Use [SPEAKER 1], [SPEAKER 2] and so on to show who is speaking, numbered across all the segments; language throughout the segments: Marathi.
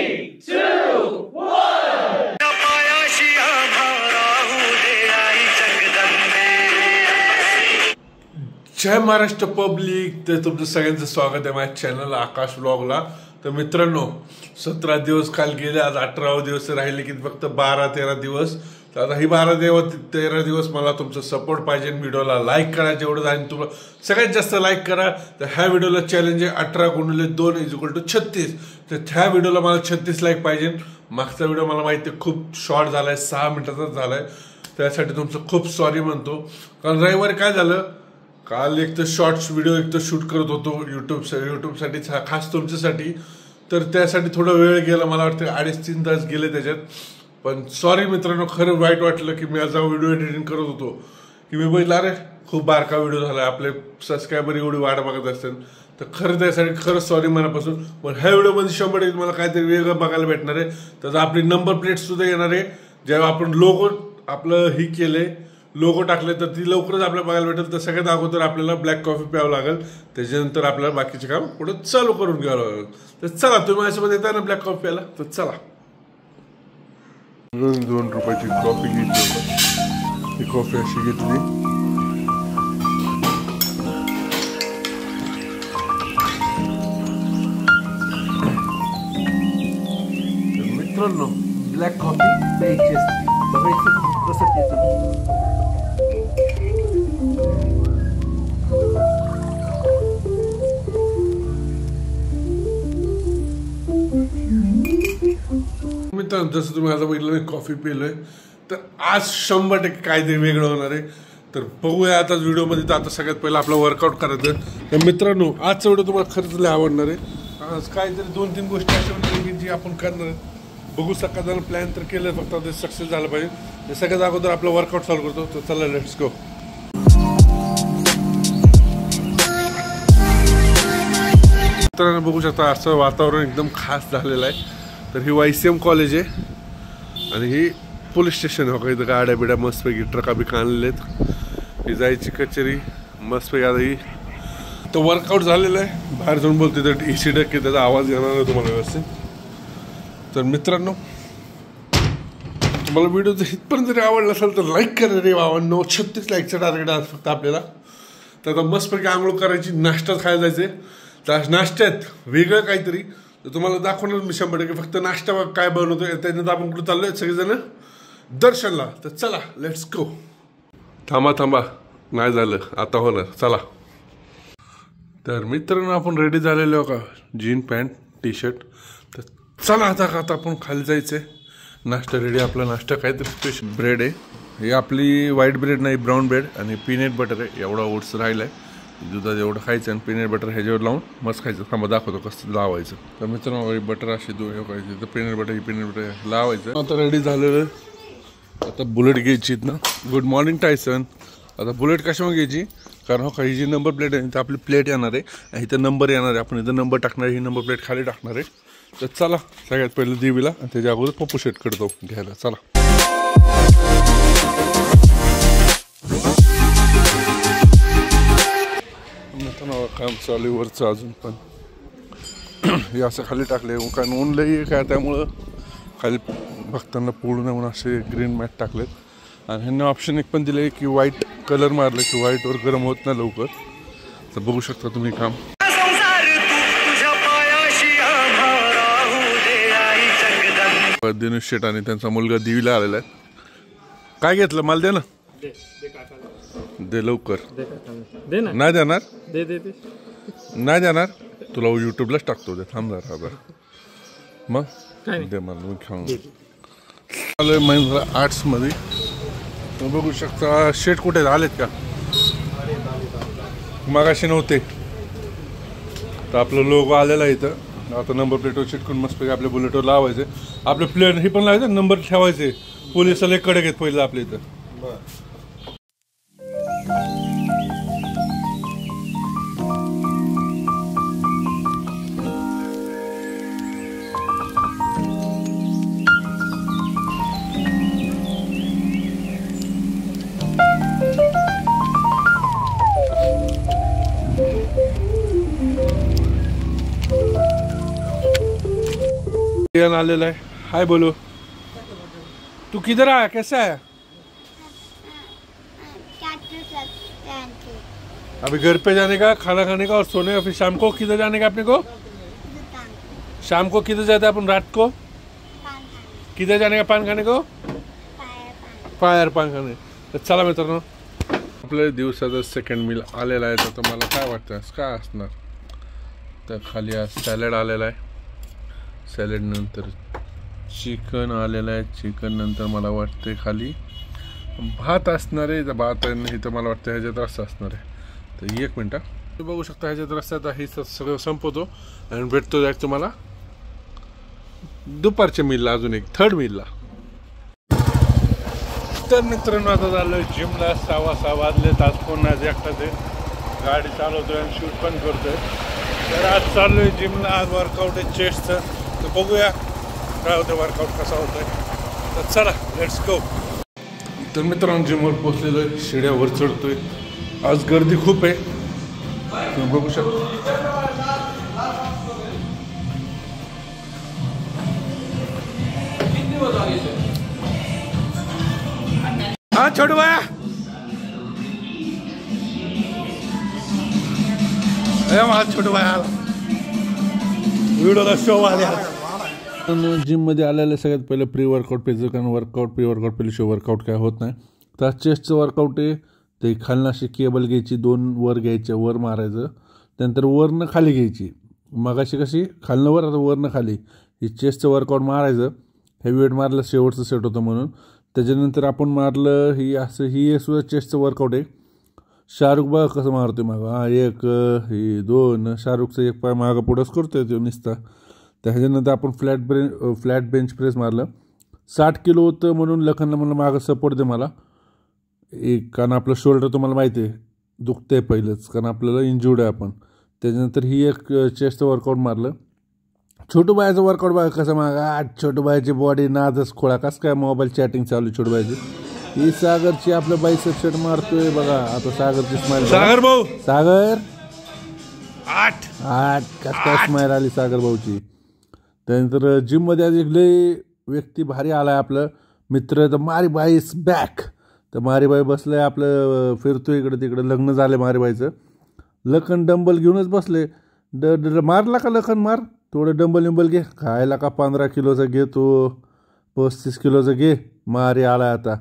[SPEAKER 1] 3, 2, 1.
[SPEAKER 2] जय महाराष्ट्र पब्लिक, तर तुमचं सगळ्यांचं स्वागत आहे माझ्या चॅनल आकाश ब्लॉगला. तर मित्रांनो, 17 दिवस काल गेले, आज 18वा दिवस राहिले की फक्त 12-13 दिवस. तर आता ही 12-13 दिवस मला तुमचा सपोर्ट पाहिजे. व्हिडिओला लाईक करा जेवढं, आणि तुम्हाला सगळ्यात जास्त लाईक करा. तर ह्या व्हिडिओला चॅलेंज आहे 18x2 = 36. तर ह्या व्हिडिओला मला 36 लाईक पाहिजे. मागचा व्हिडिओ मला माहिती आहे खूप शॉर्ट झालाय, 6 मिनिटाचाच झालाय. त्यासाठी तुमचं खूप सॉरी म्हणतो. कारण रविवारी काय झालं, काल एक तर शॉर्ट्स व्हिडिओ एक तर शूट करत होतो यूट्यूबसाठी, खास तुमच्यासाठी. तर त्यासाठी थोडा वेळ गेला, मला वाटतं 2.5-3 तास गेले त्याच्यात. पण सॉरी मित्रांनो, खरं वाईट वाटलं की मी आज व्हिडिओ एडिटिंग करत होतो की मी बघितलं अरे खूप बारका व्हिडिओ झाला, आपले सबस्क्रायबर एवढी वाट बघत असतील. तर खरं त्यासाठी खरंच सॉरी मनापासून. पण ह्या व्हिडिओमध्ये 100% मला काहीतरी वेगळं बघायला भेटणार आहे. तर आपली नंबर प्लेट सुद्धा येणार आहे. जेव्हा आपण लोगो आपलं ही केले, लोगो टाकले, तर ती लवकरच आपल्याला बघायला भेटेल. तर सगळ्यात अगोदर आपल्याला ब्लॅक कॉफी प्यावं लागेल, त्याच्यानंतर आपल्याला बाकीचे काम पुढे चालू करून घ्यावं लागेल. तर चला, तुम्ही माझ्यासोबत येता ना ब्लॅक कॉफी प्यायला? तर चला. 2 रुपयाची कॉफी घेतली. ही कॉफी अशी घेतली. मित्रांनो, ब्लॅक कॉफी प्यायची असते, बघायचं कसं पितो. मित्रांनो, जसं तुम्ही आता बघितलं मी कॉफी पिलोय, तर आज 100% काहीतरी वेगळं होणार आहे. तर बघूया आता व्हिडिओमध्ये. तर आता सगळ्यात पहिलं आपलं वर्कआउट करायचं. तर मित्रांनो, आजचा व्हिडिओ तुम्हाला खरंच लय आवडणार आहे. आज काहीतरी 2-3 गोष्टी अशा होणार की जी आपण करणार आहे. बघू सकाळचं प्लॅन तर केलं, फक्त ते सक्सेस झालं पाहिजे. ते सगळ्यात अगोदर आपलं वर्कआउट चालू करतो. तर चला, लेट्स गो. मित्रांनो, बघू शकता असं वातावरण एकदम खास झालेलं आहे. तर ही YCM कॉलेज आहे आणि ही पोलीस स्टेशन आहे. इथं गाड्या बिड्या मस्तपैकी ट्रका बिका आणलेले आहेत. ही जायची कचेरी मस्तपैकी. आता ही तर वर्कआउट झालेलं आहे. बाहेर जाऊन बोलते तर AC की त्याचा आवाज येणार नाही तुम्हाला व्यवस्थित. तर मित्रांनो, तुम्हाला व्हिडिओ जर इथपर्यंत जरी आवडला असेल तर लाईक करा रे बाबांनो. 36 लाईकचं टार्गेट आज फक्त आपल्याला. तर आता मस्तपैकी आंघोळ करायची, नाश्ता खायला जायचे. तर नाश्त्यात वेगळं काहीतरी तर तुम्हाला दाखवणार मी 100%. फक्त नाश्ता काय बनवतो त्याच्यात आपण कुठं चाललोय सगळेजण दर्शनला. तर चला, लेट्स गो. थांबा, नाही झालं, आता होणार. चला. तर मित्रांनो, आपण रेडी झालेलो का, जीन पॅन्ट टी-शर्ट. तर चला आता आपण खाली जायचंय. नाश्ता रेडी. आपला नाश्ता काहीतरी स्पेशल ब्रेड आहे. हे आपली व्हाईट ब्रेड नाही, ब्राऊन ब्रेड आणि पीनट बटर आहे. एवढा ओट्स राहिलाय. दुधात एवढं खायचं आणि पीनट बटर ह्याच्यावर लावून मस्त खायचं. थांबा दाखवतो कसं लावायचं. तर मित्रांनो, बटर अशी करायची. तर पीनट बटर लावायचं. आता रेडी झालेलं. आता बुलेट घ्यायची ना. Good morning Tyson. आता बुलेट कशामुळे घ्यायची, कारण ही जी नंबर प्लेट आहे तर आपली प्लेट येणार आहे आणि इथं नंबर येणार आहे. आपण इथं नंबर टाकणार आहे, ही नंबर प्लेट खाली टाकणार आहे. तर चला, सगळ्यात पहिलं देवीला आणि त्याच्या अगोदर पप्पू शेट करतो घ्यायला. चला. काम चालू वरचं अजून पण. हे असं खाली टाकले कारण ऊन लई काय, त्यामुळं खाली भक्तांना पोळू नये म्हणून असे ग्रीन मॅट टाकलेत. आणि ह्यांना ऑप्शन एक पण दिले की व्हाईट कलर मारलं की व्हाईटवर गरम होत नाही लवकर. तर बघू शकता तुम्ही काम. दिनेश शेट आणि त्यांचा मुलगा दिवीला आलेला आहे. काय घेतलं, मला दे ना. दे लवकर. नाही देणार, नाही देणार. तुला यूट्यूबलाच टाकतो. दे, थांब जरा. मग दे मला, मी खाऊन आलोय महिंद्रा आर्ट्समध्ये. बघू शकता शेट कुठे आलेत का, मगाशी नव्हते. तर आपलं लोगो आलेला आहे इथं. आता नंबर प्लेटवर चिटकून मस्तपैकी आपल्या बुलेटवर लावायचे. आपले प्लेट हे पण लावायचे, नंबर ठेवायचे. पोलिसाला एक कडक आहेत पहिलं आपल्या इथं. आलेला है। हाय बोलो। तू किधर आया, कैसा है? अभी घर पे जाने का, खाना खाने का और सोने का, फिर शाम को किधर जाने का अपने को? शाम को किधर जाते हैं अपन रात को? किधर जाने का पान खाने को? फायर पान खाने। तर चला मित्रांनो, आपल्या दिवसाचा सेकंड मील आलेला आहे। तर मला काय वाटतं काय असणार, तर खाली आज सॅलड आलेला आहे, सॅलड नंतर चिकन आलेलं आहे, चिकन नंतर मला वाटते खाली भात असणार आहे। भात नाही तर मला वाटतं ह्याच्यात रस्सा असणार आहे। तर एक मिनटं तुम्ही बघू शकता, ह्याच्यात रस्सा हे सगळं संपवतो आणि भेटतो जायचं तुम्हाला दुपारच्या मीलला, अजून एक थर्ड मीलला। तर मित्रांनो आता झालं जिमला, 6:15 वाजलेत। आज पुन्हा एकटाच आहे, गाडी चालवतोय आणि शूट पण करतोय। तर आज चाललोय जिमला, आज वर्कआउट आहे चेस्टचं। तर बघूया काय होतं, वर्कआउट कसा होतोय। तर चला लेट्स गो। तर मित्रांनो जिमवर पोचलेलो आहे, शिड्यावर चढतोय। आज गर्दी खूप आहे, तुम्ही बघू शकता। हाँ छोटू भाया, छोटू भाया व्हिडिओला शो आले। जिम मध्ये आलेलं सगळ्यात पहिलं प्री वर्कआउट पाहिजे, कारण वर्कआउट प्री वर्कआउट पहिल्याशिवाय वर्कआउट काय होत नाही। तर चेस्टचं वर्कआउट आहे, ते खालनं अशी केबल घ्यायची, 2 वर घ्यायच्या, वर मारायचं, त्यानंतर वरनं खाली घ्यायची। मगाशी कशी खालनं वर, आता वरनं खाली। ही चेस्टचं वर्कआउट मारायचं, हेवी वेट मारलं शेवटचं सेट होतं म्हणून। त्याच्यानंतर आपण मारलं ही असं, ही सुद्धा चेस्टचं वर्कआउट आहे। शाहरुख बघा कसं मारतोय मागं, हा 1 ही 2, शाहरुखचं 1 पाय मागं पुढंच करतोय तो नुसता। त्याच्यानंतर आपण फ्लॅट बेंच प्रेस मारलं, 60 किलो होतं म्हणून लखनला म्हणलं मागं सपोर्ट दे मला एक, कारण आपलं शोल्डर तुम्हाला माहिती आहे दुखतंय पहिलंच, कारण आपल्याला इंज्युर्ड आहे आपण। त्याच्यानंतर ही एक चेस्टचं वर्कआउट मारलं। छोटू बायाचं वर्कआउट बघा कसं मागा, छोटू बायाची बॉडी नादच खोळा, कसं काय मोबाईल चॅटिंग चालू छोटू बायाची। ही सागरची आपलं बायसेप सेट मारतोय बघा, आता सागरची स्माइल, सागर भाऊ, सागर 8 कसं काय स्माइल आली सागर भाऊची। त्यानंतर जिममध्ये आज एक लय व्यक्ती भारी आलाय, आपलं मित्र, तर मारीबाई इज बॅक। तर मारीबाई बसलंय आपलं, फिरतोय इकडे तिकडे, लग्न झालं मारीबाईचं। लखन डंबल घेऊनच बसले, मारला का लखन, मार थोडं डंबल विंबल घे, खायला का 15 किलोचं घे, तो 35 किलोचं घे, मारी आलाय आता।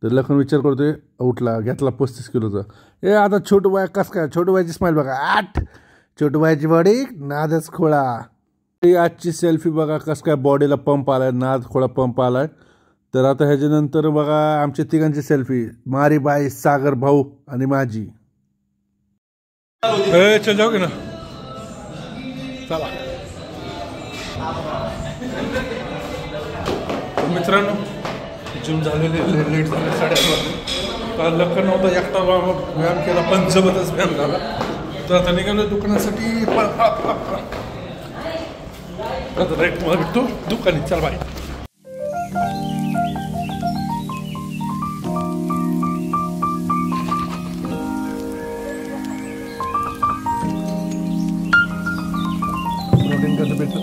[SPEAKER 2] तर लखन विचार करतोय, उठला घेतला 35 किलोचा। ए आता छोटू बाय कसं काय, छोटू बायची स्माइल बघा, 8 छोटू बायची बॉडी नादच खोळा। आजची सेल्फी बघा कसं काय बॉडीला पंप आलाय, नाद खोळा पंप आलाय। तर आता ह्याच्यानंतर बघा आमच्या तिघांची सेल्फी, मारी बाई, सागर भाऊ आणि माझी। चल जाऊ की ना, चला मित्रांनो, जिम झालेले लेट झाले 8:30 वाजले। लखन नव्हता, एकटा व्यायाम केला, पण जबरदस्त व्यायाम झाला। तर आता निघालो दुकानासाठी, आता रेट मला भेटतो दुकानी, चल बाय।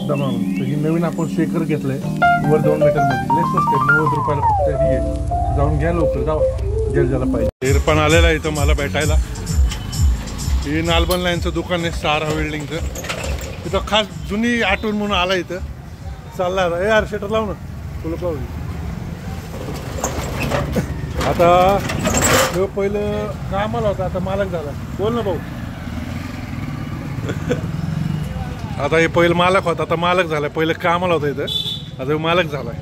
[SPEAKER 2] दमा, ही नवीन आपण शेकर घेतलंय वर 2 मीटरमध्ये, लेस असते 90 रुपयाला फक्त। ही आहे, जाऊन घ्या लवकर, जाऊ गेल झाला पाहिजे। हेर पण आलेला आहे इथं मला भेटायला, हे नालबन लाईनचं दुकान आहे, सारा वेल्डिंगचं। इथं खास जुनी आठवण म्हणून आला इथं, चालला ए यार शटर लाव ना, फुलं लावली। आता तो पहिलं कामाला होता, आता मालक झाला, बोल ना भाऊ। आता हे पहिलं मालक होता, आता मालक झालाय, पहिलं कामाला होता इथं, आता मालक झालाय।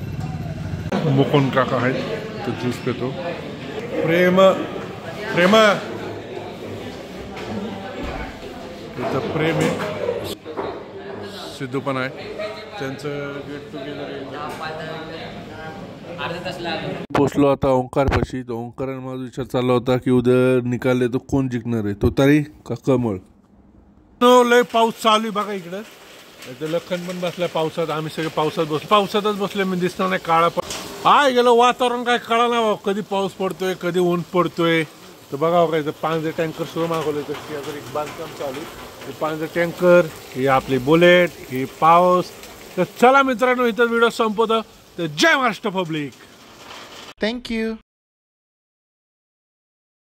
[SPEAKER 2] मुकुंद काका आहेत, तो ज्यूस पितो। प्रेम इथं प्रेम आहे, सिद्धू पण आहे, त्यांचं गेट टुगेदर। पोचलो आता ओंकारपाशी, तर ओंकाराने माझा विचार चालला होता की उद्या निकाल तो कोण जिंकणार आहे, तो तरी का कमळ। लय पाऊस चालू आहे बघा इकडं, लखन पण बसलाय पावसात, आम्ही सगळे पावसातच बसले, मी दिसणार नाही, काळा पण हाय गेलो, वातावरण काय कळा ना, कधी पाऊस पडतोय कधी ऊन पडतोय। तर बघा काय, पाण्याचे टँकर सुद्धा मागवले, तर एक बांधकाम चालू, हे पाण्याचं टँकर, हे आपली बुलेट, हे पाऊस, तर चला मित्रांनो, इथं व्हिडिओ संपवतो. तर जय महाराष्ट्र पब्लिक.
[SPEAKER 3] Thank you.